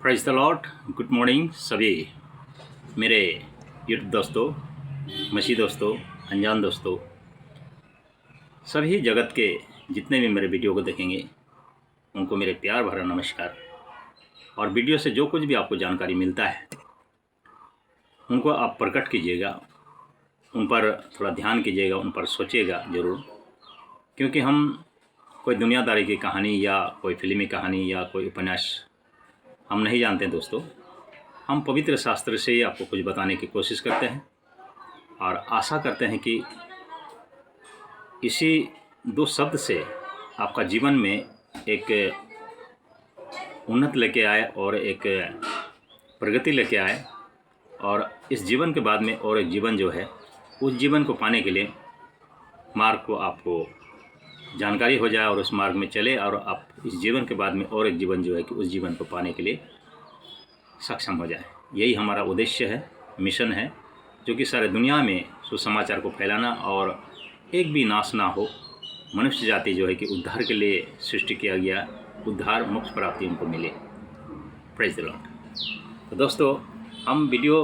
Praise the Lord. Good morning सभी मेरे YouTube दोस्तों, मसीह दोस्तों, अनजान दोस्तों, सभी जगत के जितने भी मेरे वीडियो को देखेंगे उनको मेरे प्यार भरा नमस्कार। और वीडियो से जो कुछ भी आपको जानकारी मिलता है उनको आप प्रकट कीजिएगा, उन पर थोड़ा ध्यान कीजिएगा, उन पर सोचिएगा ज़रूर, क्योंकि हम कोई दुनियादारी की कहानी या कोई फिल्मी कहानी या कोई उपन्यास हम नहीं जानते हैं दोस्तों। हम पवित्र शास्त्र से ही आपको कुछ बताने की कोशिश करते हैं और आशा करते हैं कि इसी दो शब्द से आपका जीवन में एक उन्नत लेके आए और एक प्रगति लेके आए, और इस जीवन के बाद में और एक जीवन जो है उस जीवन को पाने के लिए मार्ग को आपको जानकारी हो जाए और उस मार्ग में चले, और आप इस जीवन के बाद में और एक जीवन जो है कि उस जीवन को पाने के लिए सक्षम हो जाए। यही हमारा उद्देश्य है, मिशन है, जो कि सारे दुनिया में सुसमाचार को फैलाना और एक भी नाश ना हो। मनुष्य जाति जो है कि उद्धार के लिए सृष्टि किया गया, उद्धार मोक्ष प्राप्ति उनको मिले। Praise the Lord. तो दोस्तों, हम वीडियो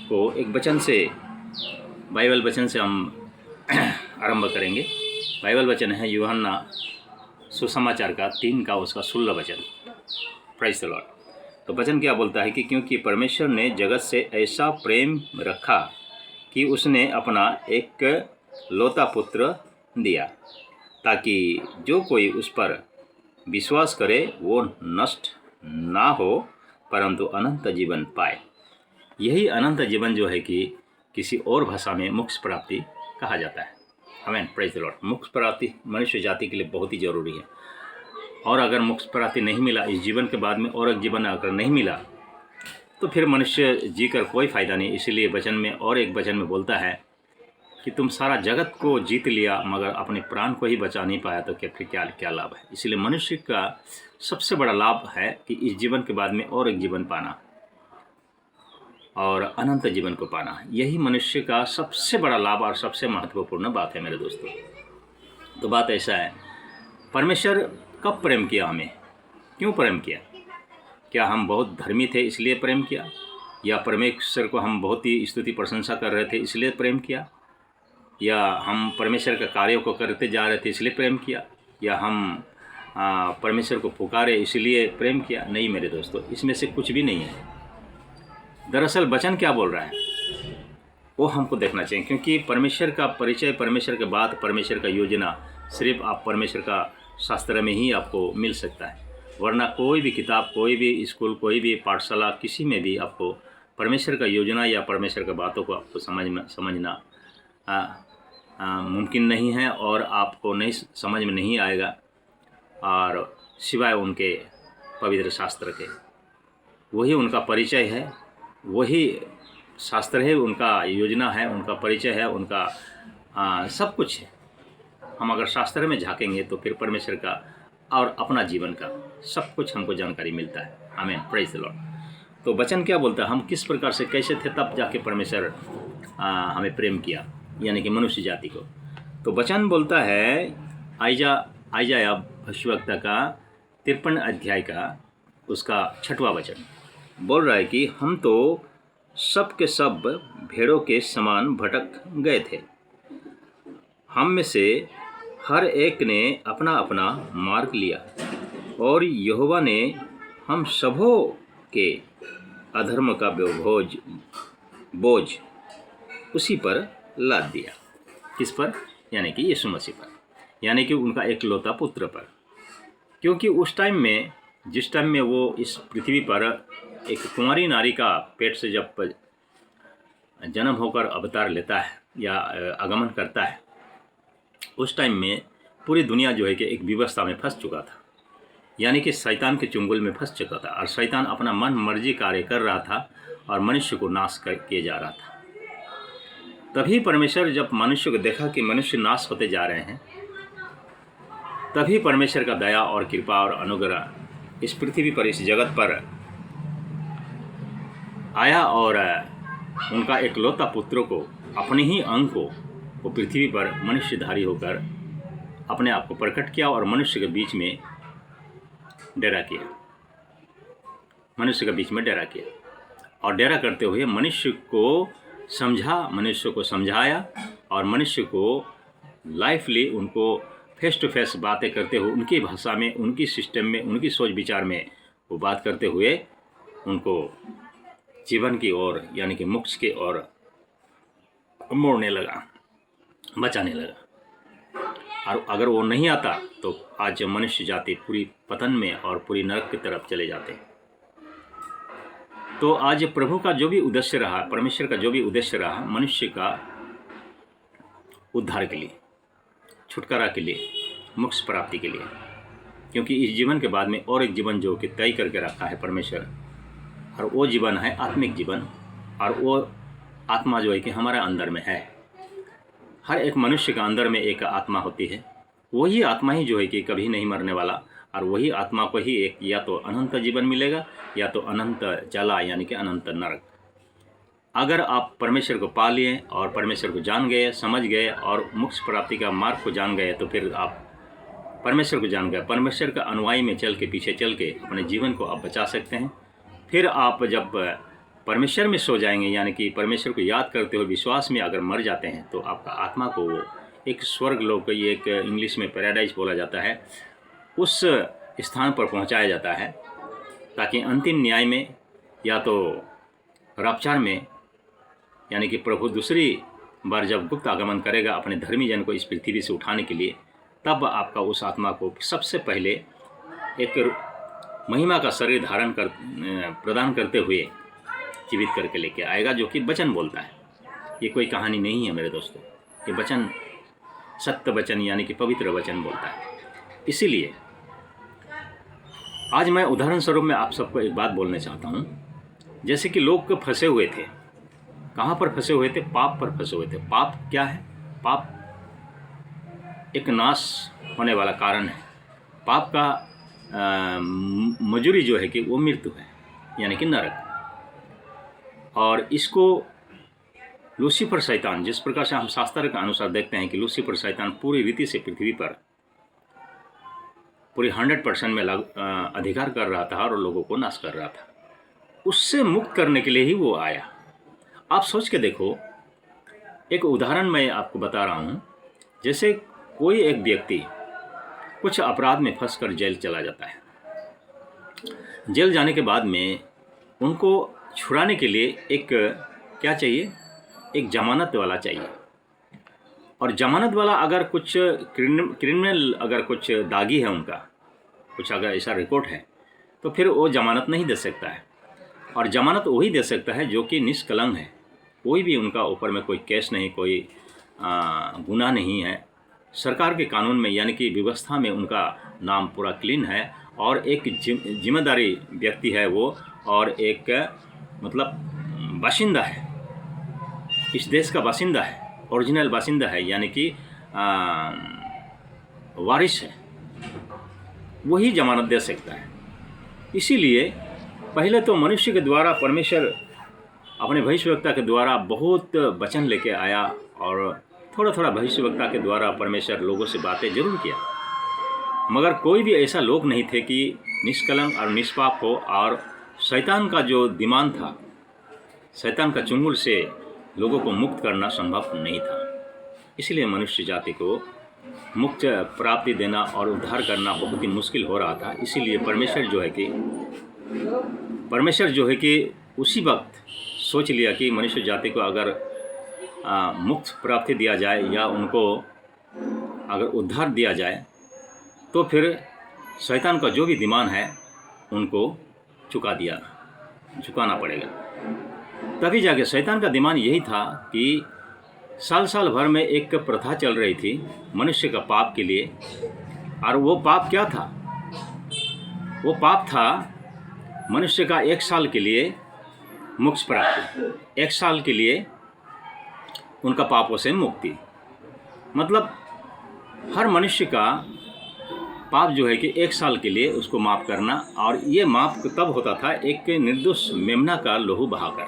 को एक वचन से, बाइबल वचन से हम आरंभ करेंगे। बाइबल वचन है यूहन्ना सुसमाचार का 3 का उसका 16 वचन। Praise the Lord. तो वचन क्या बोलता है कि क्योंकि परमेश्वर ने जगत से ऐसा प्रेम रखा कि उसने अपना एक लौता पुत्र दिया, ताकि जो कोई उस पर विश्वास करे वो नष्ट ना हो परंतु अनंत जीवन पाए। यही अनंत जीवन जो है कि किसी और भाषा में मोक्ष प्राप्ति कहा जाता है। आमीन। Praise the Lord. मोक्ष प्राप्ति मनुष्य जाति के लिए बहुत ही ज़रूरी है, और अगर मोक्ष प्राप्ति नहीं मिला, इस जीवन के बाद में और एक जीवन अगर नहीं मिला, तो फिर मनुष्य जी कर कोई फ़ायदा नहीं। इसीलिए वचन में और एक वचन में बोलता है कि तुम सारा जगत को जीत लिया मगर अपने प्राण को ही बचा नहीं पाया, तो फिर क्या लाभ है। इसलिए मनुष्य का सबसे बड़ा लाभ है कि इस जीवन के बाद में और एक जीवन पाना और अनंत जीवन को पाना। यही मनुष्य का सबसे बड़ा लाभ और सबसे महत्वपूर्ण बात है मेरे दोस्तों। तो बात ऐसा है, परमेश्वर कब प्रेम किया हमें, क्यों प्रेम किया? क्या हम बहुत धर्मी थे इसलिए प्रेम किया, या परमेश्वर को हम बहुत ही स्तुति प्रशंसा कर रहे थे इसलिए प्रेम किया, या हम परमेश्वर के कार्यों को करते जा रहे थे इसलिए प्रेम किया, या हम परमेश्वर को पुकारे इसलिए प्रेम किया? नहीं मेरे दोस्तों, इसमें से कुछ भी नहीं है। दरअसल वचन क्या बोल रहा है वो हमको देखना चाहिए, क्योंकि परमेश्वर का परिचय, परमेश्वर के बाद परमेश्वर का योजना सिर्फ आप परमेश्वर का शास्त्र में ही आपको मिल सकता है। वरना कोई भी किताब, कोई भी स्कूल, कोई भी पाठशाला, किसी में भी आपको परमेश्वर का योजना या परमेश्वर की बातों को आपको समझना मुमकिन नहीं है, और आपको नहीं समझ में नहीं आएगा, और सिवाय उनके पवित्र शास्त्र के। वही उनका परिचय है, वही शास्त्र है, उनका योजना है, उनका परिचय है, उनका सब कुछ है। हम अगर शास्त्र में झांकेंगे तो फिर परमेश्वर का और अपना जीवन का सब कुछ हमको जानकारी मिलता है। आमीन। Praise the Lord. तो वचन क्या बोलता है, हम किस प्रकार से कैसे थे तब जाके परमेश्वर हमें प्रेम किया, यानी कि मनुष्य जाति को। तो वचन बोलता है आइजाया भविष्यवक्ता का 53 अध्याय का उसका 6वां वचन बोल रहा है कि हम तो सब के सब भेड़ों के समान भटक गए थे, हम में से हर एक ने अपना अपना मार्ग लिया, और यहोवा ने हम सबों के अधर्म का बोझ उसी पर लाद दिया। किस पर? यानी कि यीशु मसीह पर, यानी कि उनका एक लौता पुत्र पर। क्योंकि उस टाइम में, जिस टाइम में वो इस पृथ्वी पर एक कुंवारी नारी का पेट से जब जन्म होकर अवतार लेता है या आगमन करता है, उस टाइम में पूरी दुनिया जो है कि एक विवस्था में फंस चुका था, यानी कि शैतान के चुंगल में फंस चुका था, और शैतान अपना मन मर्जी कार्य कर रहा था और मनुष्य को नाश किए जा रहा था। तभी परमेश्वर जब मनुष्य को देखा कि मनुष्य नाश होते जा रहे हैं, तभी परमेश्वर का दया और कृपा और अनुग्रह इस पृथ्वी पर, इस जगत पर आया, और उनका एक लौता पुत्र को, अपने ही अंग को, वो पृथ्वी पर मनुष्यधारी होकर अपने आप को प्रकट किया और मनुष्य के बीच में डेरा किया। मनुष्य के बीच में डेरा किया और डेरा करते हुए मनुष्य को समझाया और मनुष्य को लाइफली उनको फेस टू फेस बातें करते हुए उनकी भाषा में, उनकी सिस्टम में, उनकी सोच विचार में वो बात करते हुए उनको जीवन की ओर यानी कि मोक्ष की ओर मोड़ने लगा, बचाने लगा। और अगर वो नहीं आता तो आज मनुष्य जाति पूरी पतन में और पूरी नरक की तरफ चले जाते। तो आज प्रभु का जो भी उद्देश्य रहा, परमेश्वर का जो भी उद्देश्य रहा, मनुष्य का उद्धार के लिए, छुटकारा के लिए, मोक्ष प्राप्ति के लिए, क्योंकि इस जीवन के बाद में और एक जीवन जो कि तय करके रखा है परमेश्वर, और वो जीवन है आत्मिक जीवन, और वो आत्मा जो है कि हमारे अंदर में है। हर एक मनुष्य का अंदर में एक आत्मा होती है, वही आत्मा ही जो है कि कभी नहीं मरने वाला, और वही आत्मा को ही एक या तो अनंत जीवन मिलेगा या तो अनंत जला यानी कि अनंत नरक। अगर आप परमेश्वर को पा लिए और परमेश्वर को जान गए, समझ गए और मोक्ष प्राप्ति का मार्ग को जान गए, तो फिर आप परमेश्वर को जान गए, परमेश्वर का अनुयायी में चल के, पीछे चल के अपने जीवन को आप बचा सकते हैं। फिर आप जब परमेश्वर में सो जाएंगे, यानी कि परमेश्वर को याद करते हुए विश्वास में अगर मर जाते हैं, तो आपका आत्मा को वो एक स्वर्ग लोक, ये एक इंग्लिश में पैराडाइज बोला जाता है, उस स्थान पर पहुंचाया जाता है, ताकि अंतिम न्याय में या तो रापचार में, यानी कि प्रभु दूसरी बार जब गुप्त आगमन करेगा अपने धर्मी जन को इस पृथ्वी से उठाने के लिए, तब आपका उस आत्मा को सबसे पहले एक महिमा का शरीर प्रदान करते हुए जीवित करके लेके आएगा, जो कि वचन बोलता है। ये कोई कहानी नहीं है मेरे दोस्तों, ये वचन सत्य वचन यानी कि पवित्र वचन बोलता है। इसीलिए आज मैं उदाहरण स्वरूप में आप सबको एक बात बोलना चाहता हूँ। जैसे कि लोग फंसे हुए थे, कहाँ पर फंसे हुए थे? पाप पर फंसे हुए थे। पाप क्या है? पाप एक नाश होने वाला कारण है। पाप का मजूरी जो है कि वो मृत्यु है, यानी कि नरक। और इसको लूसीफर शैतान, जिस प्रकार से हम शास्त्र के अनुसार देखते हैं कि लूसीफर शैतान पूरी रीति से पृथ्वी पर पूरी 100% में अधिकार कर रहा था और लोगों को नाश कर रहा था, उससे मुक्त करने के लिए ही वो आया। आप सोच के देखो, एक उदाहरण मैं आपको बता रहा हूँ। जैसे कोई एक व्यक्ति कुछ अपराध में फंसकर जेल चला जाता है। जेल जाने के बाद में उनको छुड़ाने के लिए एक क्या चाहिए? एक जमानत वाला चाहिए। और जमानत वाला अगर कुछ क्रिमिनल अगर कुछ दागी है, उनका कुछ अगर ऐसा रिकॉर्ड है, तो फिर वो जमानत नहीं दे सकता है। और जमानत वही दे सकता है जो कि निष्कलंक है, कोई भी उनका ऊपर में कोई केस नहीं, कोई गुनाह नहीं है, सरकार के कानून में यानी कि व्यवस्था में उनका नाम पूरा क्लीन है, और एक जिम्मेदारी व्यक्ति है वो, और एक मतलब बाशिंदा है, इस देश का बाशिंदा है, ओरिजिनल बाशिंदा है, यानी कि वारिस है, वही जमानत दे सकता है। इसीलिए पहले तो मनुष्य के द्वारा परमेश्वर अपने भविष्यवक्ता के द्वारा बहुत वचन लेके आया, और थोड़ा थोड़ा भविष्यवक्ता के द्वारा परमेश्वर लोगों से बातें जरूर किया, मगर कोई भी ऐसा लोग नहीं थे कि निष्कलंक और निष्पाप हो। और शैतान का जो दिमाग था, शैतान का चुंगल से लोगों को मुक्त करना संभव नहीं था। इसलिए मनुष्य जाति को मुक्त प्राप्ति देना और उद्धार करना बहुत ही मुश्किल हो रहा था। इसीलिए परमेश्वर जो है कि उसी वक्त सोच लिया कि मनुष्य जाति को अगर मुक्त प्राप्ति दिया जाए या उनको अगर उद्धार दिया जाए, तो फिर शैतान का जो भी दिमाग है उनको चुकाना पड़ेगा। तभी जाके शैतान का दिमाग यही था कि साल भर में एक प्रथा चल रही थी मनुष्य का पाप के लिए। और वो पाप क्या था? वो पाप था मनुष्य का 1 साल के लिए मोक्ष प्राप्ति, 1 साल के लिए उनका पापों से मुक्ति। मतलब हर मनुष्य का पाप जो है कि 1 साल के लिए उसको माफ़ करना। और ये माफ़ तब होता था एक निर्दोष मेमना का लहू बहाकर,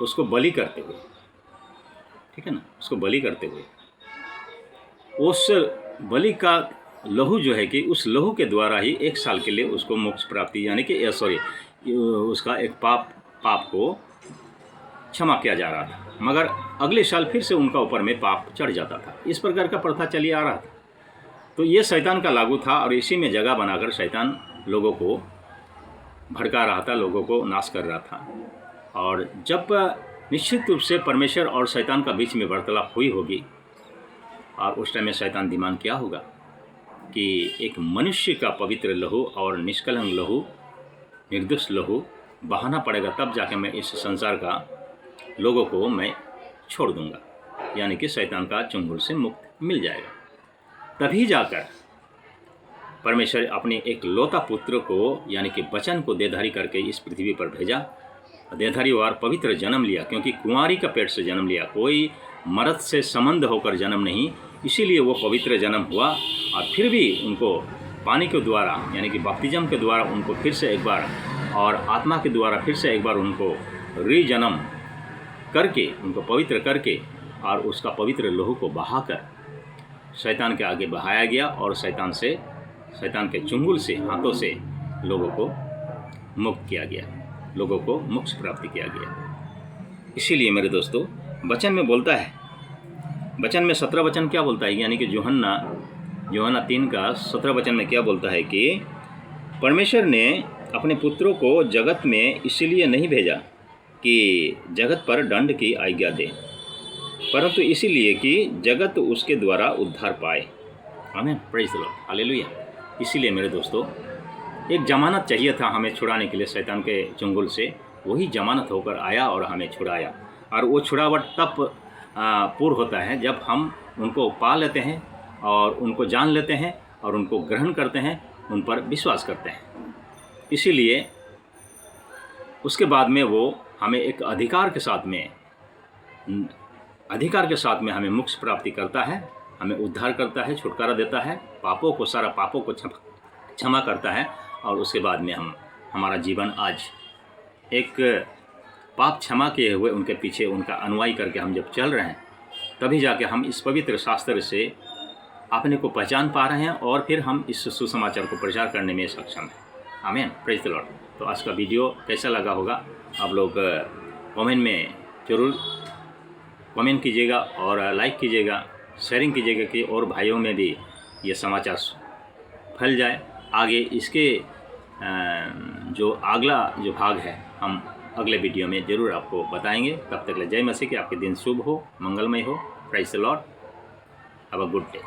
उसको बलि करते हुए, ठीक है ना, उसको बलि करते हुए, उस बलि का लहू जो है कि उस लहू के द्वारा ही 1 साल के लिए उसको मोक्ष प्राप्ति यानी कि उसका एक पाप को क्षमा किया जा रहा था, मगर अगले साल फिर से उनका ऊपर में पाप चढ़ जाता था। इस प्रकार का प्रथा चली आ रहा था। तो ये शैतान का लागू था और इसी में जगह बनाकर शैतान लोगों को भड़का रहा था, लोगों को नाश कर रहा था। और जब निश्चित रूप से परमेश्वर और शैतान का बीच में वार्तालाप हुई होगी, और उस टाइम में शैतान दिमाग क्या होगा कि एक मनुष्य का पवित्र लहू और निष्कलंक लहू, निर्दोष लहू बहाना पड़ेगा, तब जाके मैं इस संसार का लोगों को मैं छोड़ दूंगा, यानी कि शैतान का चंगुल से मुक्त मिल जाएगा। तभी जाकर परमेश्वर अपने एक लौता पुत्र को, यानी कि वचन को देहधारी करके इस पृथ्वी पर भेजा। देहधारी और पवित्र जन्म लिया, क्योंकि कुंवारी का पेट से जन्म लिया, कोई मर्द से संबंध होकर जन्म नहीं, इसीलिए वो पवित्र जन्म हुआ। और फिर भी उनको पानी के द्वारा, यानी कि बपतिस्म के द्वारा उनको फिर से एक बार, और आत्मा के द्वारा फिर से एक बार उनको रीजन्म करके, उनको पवित्र करके, और उसका पवित्र लहू को बहाकर शैतान के आगे बहाया गया, और शैतान के चुंगल से, हाथों से लोगों को मुक्त किया गया, लोगों को मोक्ष प्राप्ति किया गया। इसीलिए मेरे दोस्तों, वचन में बोलता है, वचन में 17 वचन क्या बोलता है, यानी कि यूहन्ना 3 का 17 वचन में क्या बोलता है कि परमेश्वर ने अपने पुत्रों को जगत में इसलिए नहीं भेजा कि जगत पर दंड की आज्ञा दे, परंतु इसीलिए कि जगत उसके द्वारा उद्धार पाए। आमीन, प्रेज़ द लॉर्ड, हालेलुया। इसीलिए मेरे दोस्तों, एक जमानत चाहिए था हमें छुड़ाने के लिए शैतान के चंगुल से। वही जमानत होकर आया और हमें छुड़ाया। और वो छुड़ावट तब पूर्ण होता है जब हम उनको पा लेते हैं और उनको जान लेते हैं और उनको ग्रहण करते हैं, उन पर विश्वास करते हैं। इसीलिए उसके बाद में वो हमें एक अधिकार के साथ में हमें मोक्ष प्राप्ति करता है, हमें उद्धार करता है, छुटकारा देता है, सारा पापों को क्षमा करता है। और उसके बाद में हमारा जीवन आज एक पाप क्षमा किए हुए उनके पीछे उनका अनुयायी करके हम जब चल रहे हैं, तभी जाके हम इस पवित्र शास्त्र से अपने को पहचान पा रहे हैं और फिर हम इस सुसमाचार को प्रचार करने में सक्षम हैं। आमीन, प्रेज़ द लॉर्ड। तो आज का वीडियो कैसा लगा होगा, आप लोग कमेंट में ज़रूर कमेंट कीजिएगा और लाइक कीजिएगा, शेयरिंग कीजिएगा कि और भाइयों में भी ये समाचार फैल जाए। आगे इसके जो अगला जो भाग है हम अगले वीडियो में ज़रूर आपको बताएंगे। तब तक ले जय मसीह, कि आपके दिन शुभ हो, मंगलमय हो। Praise the Lord, have a good day.